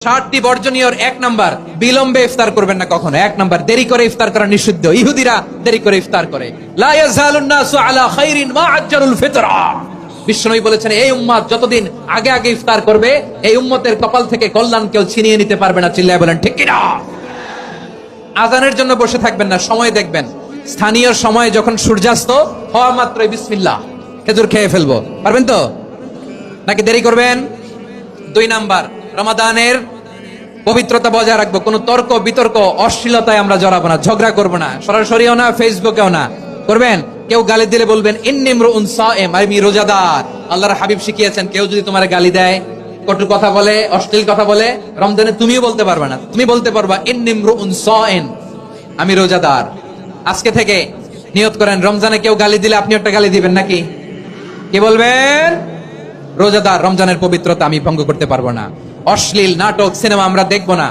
60টি বর্জনীয়র 1 number, বিলম্বে ইফতার করবেন না কখনো। 1 নাম্বার, দেরি করে ইফতার করা নিষিদ্ধ। ইহুদিরা দেরি করে ইফতার করে। লা ইয়াজালুন নাসু আলা খাইরিন মা আজ্জালুল ফিতরা। বিশ্বনবী বলেছেন, এই উম্মত যতদিন আগে আগে ইফতার করবে, এই উম্মতের কপাল থেকে কল্যাণ কেউ ছিনিয়ে নিতে পারবে না। চিল্লায় বলেন ঠিক কিনা? আজানের জন্য বসে থাকবেন না, সময় দেখবেন। স্থানীয় সময় যখন সূর্যাস্ত হওয়া মাত্রই বিসমিল্লাহ, খেজুর খেয়ে ফেলবো। পারবেন তো নাকি দেরি করবেন? 2 নাম্বার, রমাদানের পবিত্রতা বজায় রাখবো। কোনো তর্ক বিতর্ক অশ্লীলতায় আমরা জড়াবো না, ঝগড়া করবো না, সরাসরিও না, ফেসবুকেও না। করবেন? কেউ গালি দিলে বলবেন ইন্নী ইমরুউন সায়েম, আমি রোজাদার। আল্লাহর হাবিব শিখিয়েছেন, কেউ যদি তোমার গালি দেয়, কটু কথা বলে, অশ্লীল কথা বলে, রমজানে তুমিও বলতে পারবে না। তুমি বলতে পারবা ইন্নী ইমরুউন সায়েম, আমি রোজাদার। আজকে থেকে নিয়ত করেন, রমজানে কেউ গালি দিলে আপনি একটা গালি দিবেন নাকি? কি বলবেন? রোজাদার, রমজানের পবিত্রতা আমি ভঙ্গ করতে পারবো না। অশ্লীল নাটক সিনেমা আমরা দেখবো না।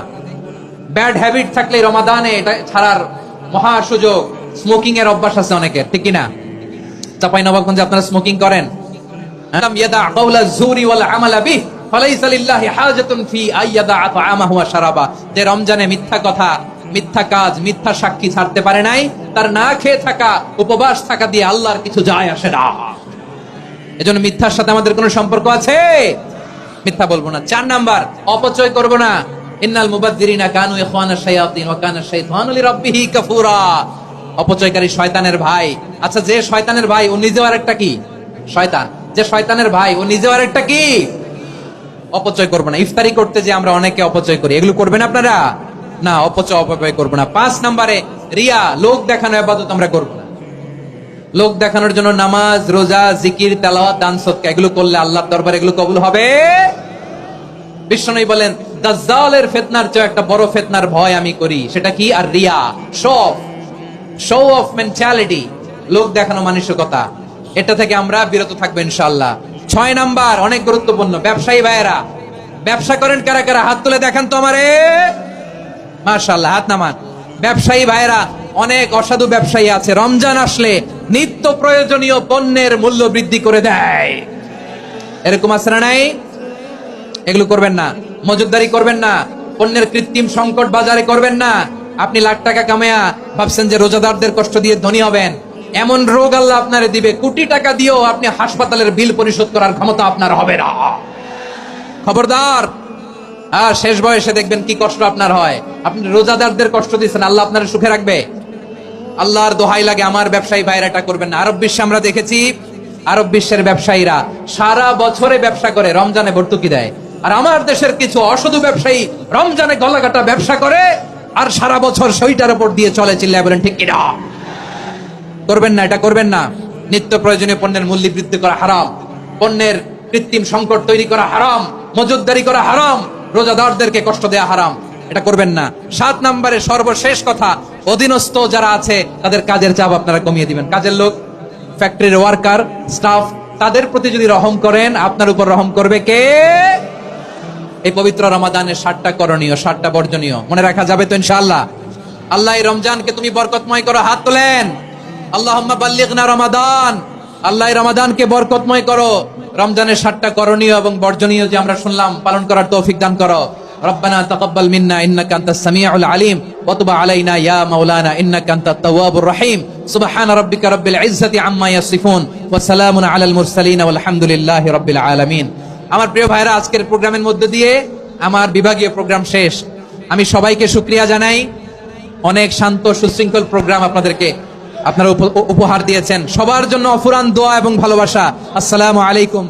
ব্যাড হ্যাবিট থাকলে রমাদানে এটা ছাড়ার মহা সুযোগ। স্মোকিং এর অভ্যাস আছে অনেকের, ঠিক কিনা? চাঁপাইনবাবগঞ্জে আপনারা স্মোকিং করেন? ইয়াদা কাওলা যুরি ওয়াল আমালা বিহি ফালাইসা লিল্লাহি হাজাতুন ফি আইয়াদা তাআমাহু ওয়া শারাবা। যে রমজানে মিথ্যা কথা, মিথ্যা কাজ, মিথ্যা সাক্ষী ছাড়তে পারে নাই, তার না খেয়ে থাকা, উপবাস থাকা দিয়ে আল্লাহর কিছু যায় আসে না। এজন্য মিথ্যার সাথে আমাদের কোনো সম্পর্ক আছে? মিথ্যা বলবো না। 4 নাম্বার, অপচয় করব না। ইন্নাল মুবাযযিরিনা কানু ইখওয়ানাশ শায়াতিন ওয়া কানা শাইতানু লিরাব্বিহি কাফুরা। অপচয়কারী শয়তানের ভাই। আচ্ছা, যে শয়তানের ভাই ও নিজেও আরেকটা কি? শয়তান। যে শয়তানের ভাই ও নিজেও আরেকটা কি? অপচয় করব না। ইফতারি করতে যে আমরা অনেকে অপচয় করি, এগুলো করবেন আপনারা? না, অপচয় করব না। 5 নম্বরে, রিয়া, লোক দেখানো ইবাদত আমরা করব না। লোক দেখানোর জন্য নামাজ, রোজা, জিকির, তেলাওয়াত, দান সদকা এগুলো করলে আল্লাহর দরবারে এগুলো কবুল হবে? বিশ্বনবী বলেন, দাজ্জালের ফিতনার চেয়ে একটা বড় ফিতনার ভয় আমি করি, সেটা কি? আর রিয়া, শো অফ মেন্টালিটি, লোক দেখানো মানসিকতা। এটা থেকে আমরা বিরত থাকবো ইনশাআল্লাহ। 6 নাম্বার, অনেক গুরুত্বপূর্ণ। ব্যবসায়ী ভাইয়েরা, ব্যবসা করেন কারা কারা? হাত তুলে দেখান তো আমারে। মাশাআল্লাহ, হাত নামান। ব্যবসায়ী ভাইয়েরা, অনেক অসাধু ব্যবসায়ী আছে, রমজান আসলে নিত্য প্রয়োজনীয় পণ্যের মূল্য বৃদ্ধি করে দেয়। এরকম আছে না নাই? এগুলো করবেন না। মজুদদারি করবেন না। পণ্যের কৃত্রিম সংকট বাজারে করবেন না। আপনি লাখ টাকা কামায়া ভাবছেন যে রোজাদারদের কষ্ট দিয়ে ধনী হবেন। এমন রোগ আল্লাহ আপনারে দিবে, কোটি টাকা দিয়েও আপনি হাসপাতালের বিল পরিশোধ করার ক্ষমতা আপনার হবে না। খবরদার। আর শেষ বয়সে দেখবেন কি কষ্ট আপনার হয়। আপনি রোজাদারদের কষ্ট দিচ্ছেন, আল্লাহ আপনার সুখে রাখবে? আল্লাহর দোহাই লাগে, আমার ব্যবসায়ী ভাইরা এটা করবেন না। আরব বিশ্বে আমরা দেখেছি, আরব বিশ্বের ব্যবসায়ীরা সারা বছরে ব্যবসা করে, রমজানে ভর্তুকি দেয়। আর আমার দেশের কিছু অসাধু ব্যবসায়ী রমজানে গলাকাটা ব্যবসা করে আর সারা বছর সেইটার উপর দিয়ে চলে। চিল্লায় বলেন ঠিক কিনা? করবেন না, এটা করবেন না। নিত্য প্রয়োজনীয় পণ্যের মূল্য বৃদ্ধি করা হারাম, পণ্যের কৃত্রিম সংকট তৈরি করা হারাম, মজুদদারি করা হারাম, রোজাদারদেরকে কষ্ট দেয়া হারাম। এটা করবেন না। 7 নম্বরে সর্বশেষ কথা, অধীনস্থ যারা আছে তাদের কাজের চাপ আপনারা কমিয়ে দিবেন। কাজের লোক, ফ্যাক্টরির ওয়ার্কার, স্টাফ, তাদের প্রতি যদি রহম করেন, আপনার উপর রহম করবে কে? এই পবিত্র রমাদানের 7টা করণীয়, 7টা বর্জনীয় মনে রাখা যাবে তো ইনশাআল্লাহ? আল্লাহ এই রমজানকে তুমি বরকতময় করো। হাত তোলেন। আল্লাহুম্মা বাল্লিগনা রমাদান। আল্লাহ এই রমাদানকে বরকতময় করো। রমজানের 7টা করণীয় এবং বর্জনীয় যে আমরা শুনলাম, পালন করার তৌফিক দান করো। রব্বানা তাকাব্বাল মিন্না ইন্নাকা আনতাস সামিউল আলিম ওয়া তুব আলাইনা ইয়া মাওলানা ইন্নাকা আনতাত তাওয়াবুর রহিম। সুবহান রাব্বিকা রাব্বিল ইজ্জাতি আম্মা ইয়াসিফুন ওয়া সালামুন আলাল মুরসালিন ওয়াল হামদুলিল্লাহি রাব্বিল আলামিন। আমার প্রিয় ভাইরা, আজকের প্রোগ্রামের মধ্যে দিয়ে আমার বিভাগীয় প্রোগ্রাম শেষ। আমি সবাইকে শুকরিয়া জানাই। অনেক শান্ত সুশৃঙ্খল প্রোগ্রাম আপনারা উপহার দিয়েছেন। সবার জন্য অফুরান দোয়া এবং ভালোবাসা। আসসালামু আলাইকুম।